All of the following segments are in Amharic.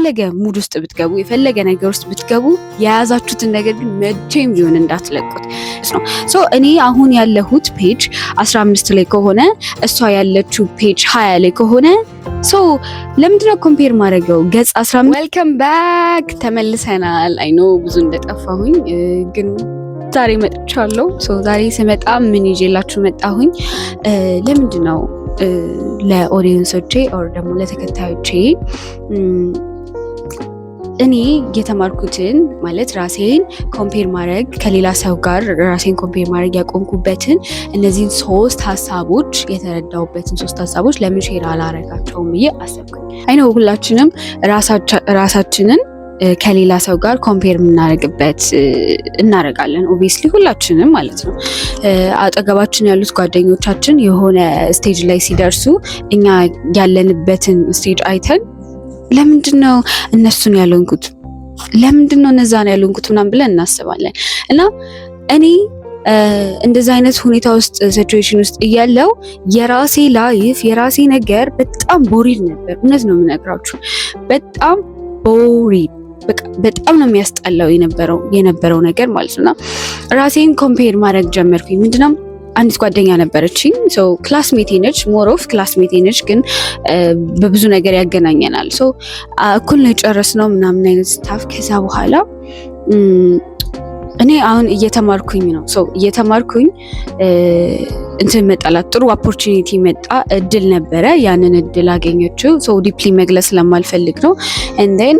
የፈለገ ሙድ ውስጥ ብትገቡ የፈለገ ነገር ውስጥ ብትገቡ የያዛችሁትን ነገር ግን መቼም ቢሆን እንዳትለቁት ነው። ሶ እኔ አሁን ያለሁት ፔጅ 15 ላይ ከሆነ እሷ ያለችው ፔጅ 20 ላይ ከሆነ ሶ ለምንድነው ኮምፔር ማድረገው? ገጽ 15 ዌልካም ባክ ተመልሰናል። አይ ኖ ብዙ እንደጠፋሁኝ ግን ዛሬ መጥቻለሁ። ሶ ዛሬ ስመጣ ምን ይዤላችሁ መጣሁኝ? ለምንድነው ለኦዲየንሶቼ ኦር ደግሞ ለተከታዮቼ እኔ የተማርኩትን ማለት ራሴን ኮምፔር ማድረግ ከሌላ ሰው ጋር ራሴን ኮምፔር ማድረግ ያቆምኩበትን እነዚህን 3 ሀሳቦች የተረዳሁበትን 3 ሀሳቦች ለምን ሼር አላረጋቸውም ብዬ አሰብኩኝ። አይ ነው ሁላችንም ራሳችንን ከሌላ ሰው ጋር ኮምፔር የምናደርግበት እናደርጋለን። ኦብቪየስሊ ሁላችንም ማለት ነው። አጠገባችን ያሉት ጓደኞቻችን የሆነ ስቴጅ ላይ ሲደርሱ እኛ ያለንበትን ስቴጅ አይተን ለምንድነው እነሱን ያልሆንኩት፣ ለምንድነው እነዛን ያልሆንኩት ምናምን ብለን እናስባለን። እና እኔ እንደዚህ አይነት ሁኔታ ውስጥ ሲቹዌሽን ውስጥ እያለው የራሴ ላይፍ የራሴ ነገር በጣም ቦሪድ ነበር። እውነት ነው የምነግራችሁ፣ በጣም ቦሪድ፣ በጣም ነው የሚያስጠላው የነበረው ነገር ማለት ነው። ራሴን ኮምፔር ማድረግ ጀመርኩኝ። ምንድነው አንዲት ጓደኛ ነበረችኝ። ሶ ክላስሜቴ ነች፣ ሞር ኦፍ ክላስሜቴ ነች፣ ግን በብዙ ነገር ያገናኘናል። ሶ እኩል ነው የጨረስነው ምናምን አይነት ስታፍ። ከዛ በኋላ እኔ አሁን እየተማርኩኝ ነው። ሶ እየተማርኩኝ እንትን መጣላት ጥሩ ኦፖርቹኒቲ መጣ፣ እድል ነበረ። ያንን እድል አገኘችው። ሶ ዲፕሊ መግለጽ ስለማልፈልግ ነው። ኤንድ ዜን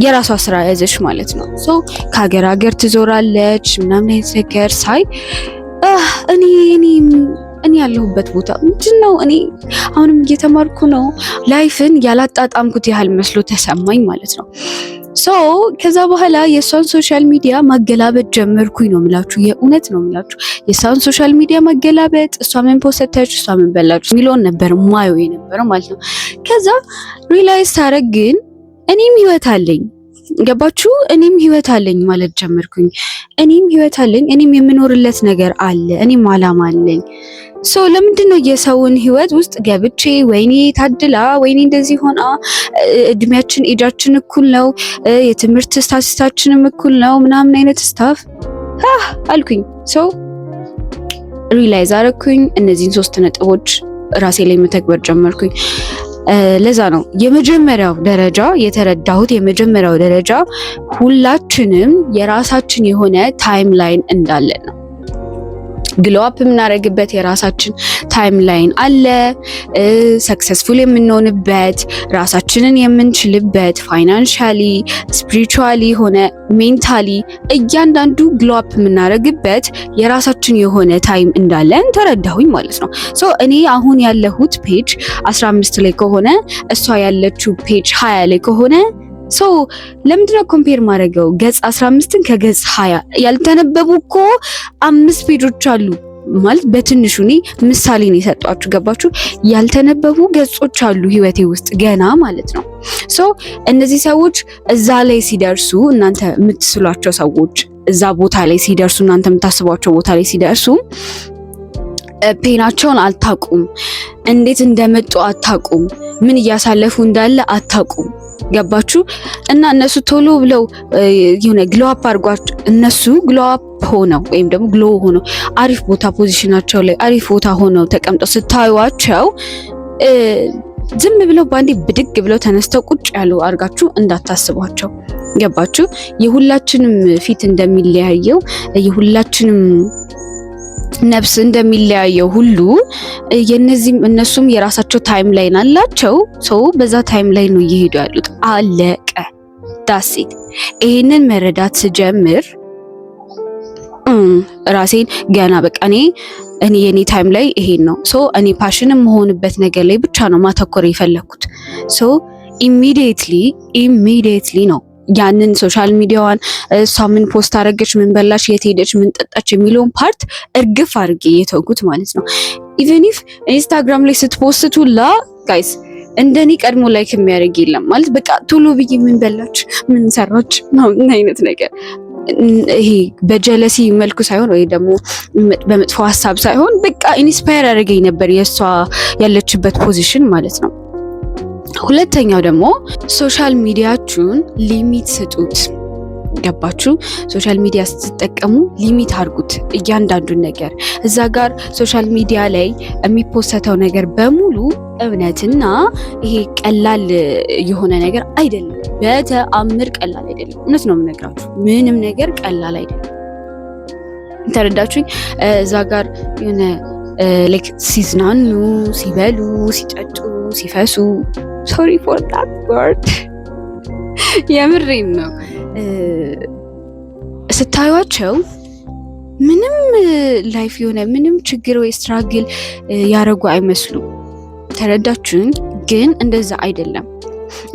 የራሷ ስራ ያዘች ማለት ነው። ሶ ከሀገር ሀገር ትዞራለች ምናምን አይነት ነገር ሳይ እኔ ያለሁበት ቦታ ምንድነው? እኔ አሁንም እየተማርኩ ነው። ላይፍን ያላጣጣምኩት ያህል መስሎ ተሰማኝ ማለት ነው። ሶ ከዛ በኋላ የሷን ሶሻል ሚዲያ ማገላበጥ ጀመርኩኝ ነው የምላችሁ። የእውነት ነው የምላችሁ። የሷን ሶሻል ሚዲያ ማገላበጥ፣ እሷ ምን ፖስተች፣ እሷ ምን በላች የሚለውን ነበር ማየው የነበረው ማለት ነው። ከዛ ሪላይዝ ታረግ ግን እኔም ህይወት አለኝ። ገባችሁ? እኔም ህይወት አለኝ ማለት ጀመርኩኝ። እኔም ህይወት አለኝ፣ እኔም የምኖርለት ነገር አለ፣ እኔም አላማ አለኝ። ሶ ለምንድነው የሰውን ህይወት ውስጥ ገብቼ ወይኔ ታድላ፣ ወይኔ እንደዚህ ሆና፣ ኤጃችን እኩል ነው፣ የትምህርት ስታቲስታችንም እኩል ነው ምናምን አይነት ስታፍ አልኩኝ። ሶ ሪላይዝ አረኩኝ። እነዚህን 3 ነጥቦች ራሴ ላይ መተግበር ጀመርኩኝ። ለዛ ነው የመጀመሪያው ደረጃ የተረዳሁት። የመጀመሪያው ደረጃ ሁላችንም የራሳችን የሆነ ታይም ላይን እንዳለን ነው። ግሎ አፕ የምናደርግበት የራሳችን ታይም ላይን አለ። ሰክሰስፉል የምንሆንበት፣ ራሳችንን የምንችልበት፣ ፋይናንሻሊ፣ ስፒሪቹዋሊ ሆነ ሜንታሊ እያንዳንዱ ግሎ አፕ የምናደርግበት የራሳችን የሆነ ታይም እንዳለን ተረዳሁኝ ማለት ነው። ሶ እኔ አሁን ያለሁት ፔጅ 15 ላይ ከሆነ እሷ ያለችው ፔጅ 20 ላይ ከሆነ ሶ ለምንድነው ኮምፔር ማድረገው? ገጽ 15ን ከገጽ 20 ያልተነበቡ እኮ 5 ፔጆች አሉ ማለት በትንሹ እኔ ምሳሌ ነው የሰጧችሁ። ገባችሁ? ያልተነበቡ ገጾች አሉ ህይወቴ ውስጥ ገና ማለት ነው። ሶ እነዚህ ሰዎች እዛ ላይ ሲደርሱ፣ እናንተ የምትስሏቸው ሰዎች እዛ ቦታ ላይ ሲደርሱ፣ እናንተ የምታስቧቸው ቦታ ላይ ሲደርሱ ፔናቸውን አታቁም፣ እንዴት እንደመጡ አታቁም፣ ምን እያሳለፉ እንዳለ አታቁም። ገባችሁ? እና እነሱ ቶሎ ብለው የሆነ ግሎ አፕ አድርጓቸው፣ እነሱ ግሎ አፕ ሆነው ወይም ደግሞ ግሎ ሆነው አሪፍ ቦታ ፖዚሽናቸው ላይ አሪፍ ቦታ ሆነው ተቀምጠው ስታዩዋቸው ዝም ብለው ባንዴ ብድግ ብለው ተነስተው ቁጭ ያሉ አድርጋችሁ እንዳታስቧቸው። ገባችሁ? የሁላችንም ፊት እንደሚለያየው የሁላችንም ነፍስ እንደሚለያየው ሁሉ እነሱም የራሳቸው ታይም ላይን አላቸው። ሰው በዛ ታይም ላይ ነው እየሄዱ ያሉት። አለቀ ዳሴት። ይሄንን መረዳት ስጀምር ራሴን ገና በቃ እኔ የኔ ታይም ላይ ይሄን ነው። ሶ እኔ ፓሽን የምሆንበት ነገር ላይ ብቻ ነው ማተኮር የፈለኩት። ሶ ኢሚዲየትሊ ነው ያንን ሶሻል ሚዲያዋን እሷ ምን ፖስት አደረገች፣ ምን በላች፣ የት ሄደች፣ ምን ጠጣች የሚለውን ፓርት እርግፍ አድርጌ የተውኩት ማለት ነው። ኢቨን ኢፍ ኢንስታግራም ላይ ስትፖስቱላ ጋይስ እንደኔ ቀድሞ ላይክ የሚያደርግ የለም ማለት በቃ ቶሎ ብዬ ምን በላች፣ ምን ሰራች ነው አይነት ነገር። ይሄ በጀለሲ መልኩ ሳይሆን ወይ ደግሞ በመጥፎ ሐሳብ ሳይሆን በቃ ኢንስፓየር አድርገኝ ነበር የሷ ያለችበት ፖዚሽን ማለት ነው። ሁለተኛው ደግሞ ሶሻል ሚዲያችሁን ሊሚት ስጡት። ገባችሁ? ሶሻል ሚዲያ ስትጠቀሙ ሊሚት አድርጉት እያንዳንዱን ነገር። እዛ ጋር ሶሻል ሚዲያ ላይ የሚፖሰተው ነገር በሙሉ እውነትና ይሄ ቀላል የሆነ ነገር አይደለም። በተአምር ቀላል አይደለም። እውነት ነው የምነግራችሁ፣ ምንም ነገር ቀላል አይደለም። ተረዳችሁኝ? እዛ ጋር የሆነ ላይክ ሲዝናኑ፣ ሲበሉ፣ ሲጠጡ፣ ሲፈሱ ሶሪ ፎር ዳት ወርድ የምሬን ነው ስታዩቸው ምንም ላይፍ የሆነ ምንም ችግር ወይ ስትራግል ያረጉ አይመስሉም። ተረዳችሁኝ? ግን እንደዛ አይደለም።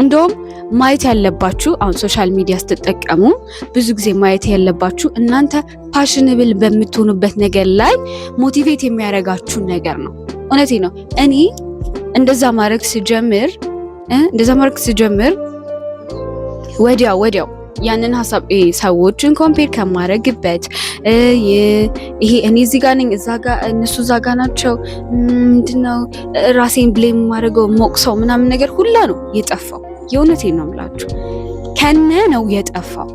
እንደውም ማየት ያለባችሁ አሁን ሶሻል ሚዲያ ስትጠቀሙ ብዙ ጊዜ ማየት ያለባችሁ እናንተ ፓሽንብል በምትሆኑበት ነገር ላይ ሞቲቬት የሚያደርጋችሁ ነገር ነው። እውነቴ ነው። እኔ እንደዛ ማድረግ ስጀምር ወዲያው ያንን ሀሳብ ሰዎችን ኮምፔር ከማድረግበት ይሄ እኔ እዚህ ጋር ነኝ እዛ ጋር እነሱ እዛ ጋር ናቸው ምንድነው ራሴን ብሌም ማድረገው ሞቅሰው ምናምን ነገር ሁላ ነው የጠፋው። የእውነቴን ነው የምላችሁ ከነ ነው የጠፋው።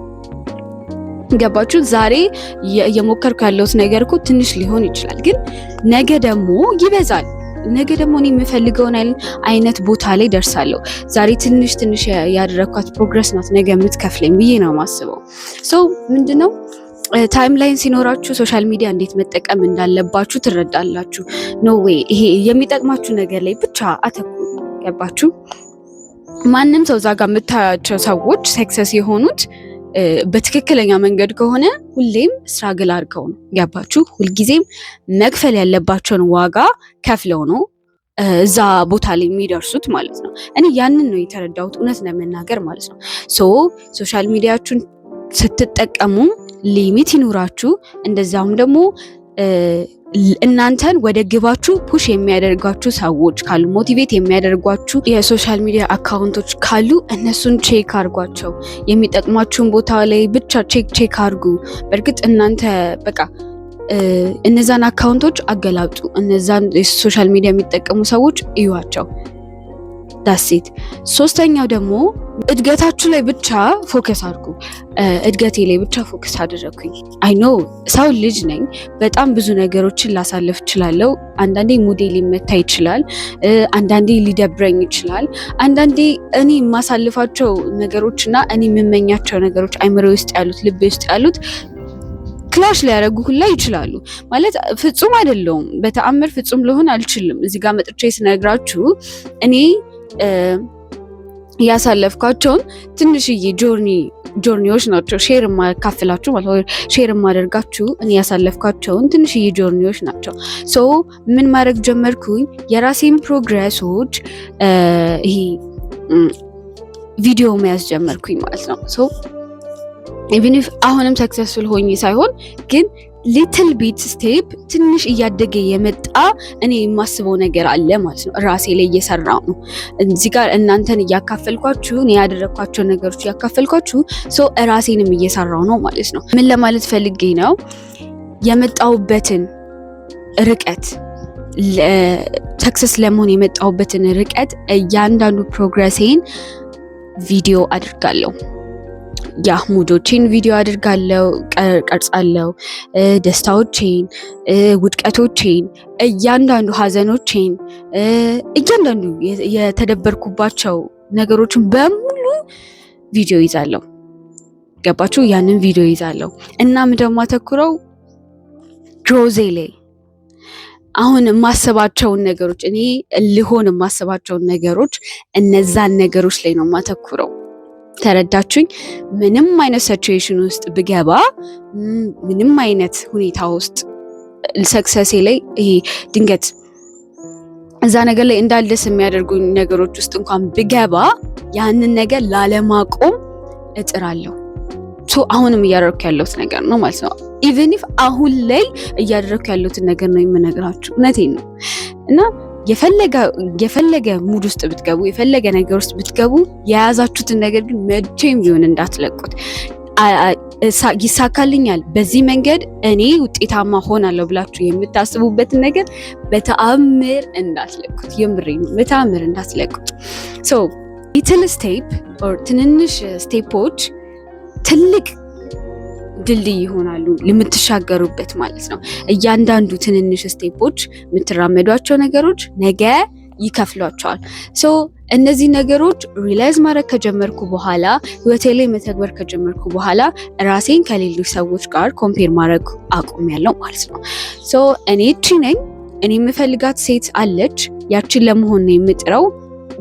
ገባችሁ? ዛሬ እየሞከርኩ ያለሁት ነገር እኮ ትንሽ ሊሆን ይችላል፣ ግን ነገ ደግሞ ይበዛል። ነገ ደግሞ እኔ የምፈልገውን አይነት ቦታ ላይ ደርሳለሁ። ዛሬ ትንሽ ያደረኳት ፕሮግረስ ናት ነገ የምትከፍለኝ ብዬ ነው የማስበው። ምንድነው ታይም ላይን ሲኖራችሁ ሶሻል ሚዲያ እንዴት መጠቀም እንዳለባችሁ ትረዳላችሁ። ኖ ዌይ ይሄ የሚጠቅማችሁ ነገር ላይ ብቻ አተኩሩ። ገባችሁ? ማንም ሰው እዛ ጋር የምታያቸው ሰዎች ሰክሰስ የሆኑት በትክክለኛ መንገድ ከሆነ ሁሌም ስትራግል አድርገው ነው። ገባችሁ? ሁልጊዜም መክፈል ያለባቸውን ዋጋ ከፍለው ነው እዛ ቦታ ላይ የሚደርሱት ማለት ነው። እኔ ያንን ነው የተረዳሁት፣ እውነት ለመናገር ማለት ነው። ሶሻል ሚዲያችሁን ስትጠቀሙ ሊሚት ይኑራችሁ። እንደዛውም ደግሞ እናንተን ወደ ግባችሁ ፑሽ የሚያደርጓችሁ ሰዎች ካሉ፣ ሞቲቬት የሚያደርጓችሁ የሶሻል ሚዲያ አካውንቶች ካሉ እነሱን ቼክ አድርጓቸው። የሚጠቅማችሁን ቦታ ላይ ብቻ ቼክ አድርጉ። በእርግጥ እናንተ በቃ እነዛን አካውንቶች አገላብጡ። እነዛን ሶሻል ሚዲያ የሚጠቀሙ ሰዎች እዩዋቸው። ዳሴት። ሶስተኛው ደግሞ እድገታችሁ ላይ ብቻ ፎከስ አድርጉ። እድገቴ ላይ ብቻ ፎከስ አደረኩኝ። አይ ኖ ሰው ልጅ ነኝ። በጣም ብዙ ነገሮችን ላሳለፍ እችላለሁ። አንዳንዴ ሙዴ ሊመታ ይችላል። አንዳንዴ ሊደብረኝ ይችላል። አንዳንዴ እኔ የማሳልፋቸው ነገሮችና እኔ የምመኛቸው ነገሮች አይምሮ ውስጥ ያሉት ልቤ ውስጥ ያሉት ክላሽ ሊያደርጉ ሁላ ይችላሉ። ማለት ፍጹም አይደለሁም። በተአምር ፍጹም ልሆን አልችልም። እዚህ ጋር መጥቼ ስነግራችሁ እኔ ያሳለፍኳቸውን ትንሽዬ ጆርኒዎች ናቸው ሼር የማካፍላችሁ ማለት ሼር የማደርጋችሁ እኔ ያሳለፍኳቸውን ትንሽዬ ጆርኒዎች ናቸው። ምን ማድረግ ጀመርኩኝ? የራሴን ፕሮግረሶች ይሄ ቪዲዮ መያዝ ጀመርኩኝ ማለት ነው። ኢቭን ኢፍ አሁንም ሰክሰስፉል ሆኜ ሳይሆን ግን ሊትል ቢት ስቴፕ ትንሽ እያደገ የመጣ እኔ የማስበው ነገር አለ ማለት ነው። ራሴ ላይ እየሰራው ነው። እዚህ ጋር እናንተን እያካፈልኳችሁ እኔ ያደረኳቸው ነገሮች እያካፈልኳችሁ ራሴንም እየሰራው ነው ማለት ነው። ምን ለማለት ፈልጌ ነው? የመጣውበትን ርቀት ሰክሰስ ለመሆን የመጣውበትን ርቀት እያንዳንዱ ፕሮግረሴን ቪዲዮ አድርጋለሁ። ያ ሙዶቼን ቪዲዮ አድርጋለሁ፣ ቀርጻለሁ። ደስታዎቼን፣ ውድቀቶቼን፣ እያንዳንዱ ሀዘኖቼን፣ እያንዳንዱ የተደበርኩባቸው ነገሮችን በሙሉ ቪዲዮ ይዛለሁ። ገባችሁ? ያንን ቪዲዮ ይዛለሁ እና ደግሞ አተኩረው ግሮዜ ላይ አሁን የማስባቸውን ነገሮች እኔ ልሆን የማስባቸውን ነገሮች እነዛን ነገሮች ላይ ነው የማተኩረው። ተረዳችሁኝ? ምንም አይነት ሲቹዌሽን ውስጥ ብገባ ምንም አይነት ሁኔታ ውስጥ ሰክሰሴ ላይ ይሄ ድንገት እዛ ነገር ላይ እንዳልደስ የሚያደርጉኝ ነገሮች ውስጥ እንኳን ብገባ ያንን ነገር ላለማቆም እጥራለሁ። አሁንም እያደረኩ ያለሁት ነገር ነው ማለት ነው። ኢቭን ኢፍ አሁን ላይ እያደረኩ ያለሁትን ነገር ነው የምነግራችሁ። እውነቴን ነው እና የፈለገ ሙድ ውስጥ ብትገቡ የፈለገ ነገር ውስጥ ብትገቡ የያዛችሁትን ነገር ግን መቼም ቢሆን እንዳትለቁት። ይሳካልኛል፣ በዚህ መንገድ እኔ ውጤታማ ሆናለሁ ብላችሁ የምታስቡበትን ነገር በተአምር እንዳትለቁት። የምሬን በተአምር እንዳትለቁት። ሶ ሊትል ስቴፕ ኦር ትንንሽ ስቴፖች ትልቅ ድልድይ ይሆናሉ ለምትሻገሩበት ማለት ነው። እያንዳንዱ ትንንሽ ስቴፖች የምትራመዷቸው ነገሮች ነገ ይከፍሏቸዋል። ሶ እነዚህ ነገሮች ሪላይዝ ማድረግ ከጀመርኩ በኋላ ህይወቴ ላይ መተግበር ከጀመርኩ በኋላ ራሴን ከሌሎች ሰዎች ጋር ኮምፔር ማድረግ አቁሜያለሁ ማለት ነው። ሶ እኔ እቺ ነኝ፣ እኔ የምፈልጋት ሴት አለች፣ ያቺን ለመሆን ነው የምጥረው።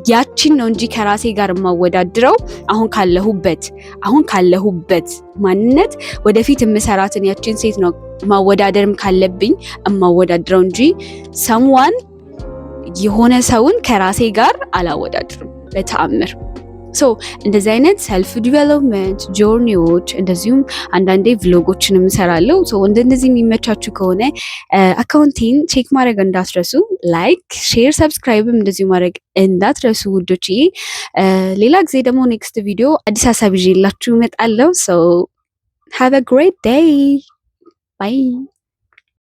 ያቺን ነው እንጂ ከራሴ ጋር የማወዳድረው አሁን ካለሁበት ማንነት ወደፊት የምሰራትን ያቺን ሴት ነው ማወዳደርም ካለብኝ የማወዳድረው እንጂ ሰምዋን የሆነ ሰውን ከራሴ ጋር አላወዳድርም በተአምር። ሶ እንደዚህ አይነት ሰልፍ ዲቨሎፕመንት ጆርኒዎች እንደዚሁም አንዳንዴ ቭሎጎችን እሰራለሁ። ሶ እንደዚህ የሚመቻችሁ ከሆነ አካውንቴን ቼክ ማድረግ እንዳትረሱ። ላይክ፣ ሼር፣ ሰብስክራይብም እንደዚሁ ማድረግ እንዳትረሱ ውዶችዬ። ሌላ ጊዜ ደግሞ ኔክስት ቪዲዮ አዲስ ሀሳብ ይዤላችሁ እመጣለሁ። ሶ ሃቭ አ ግሬት ዴይ ባይ።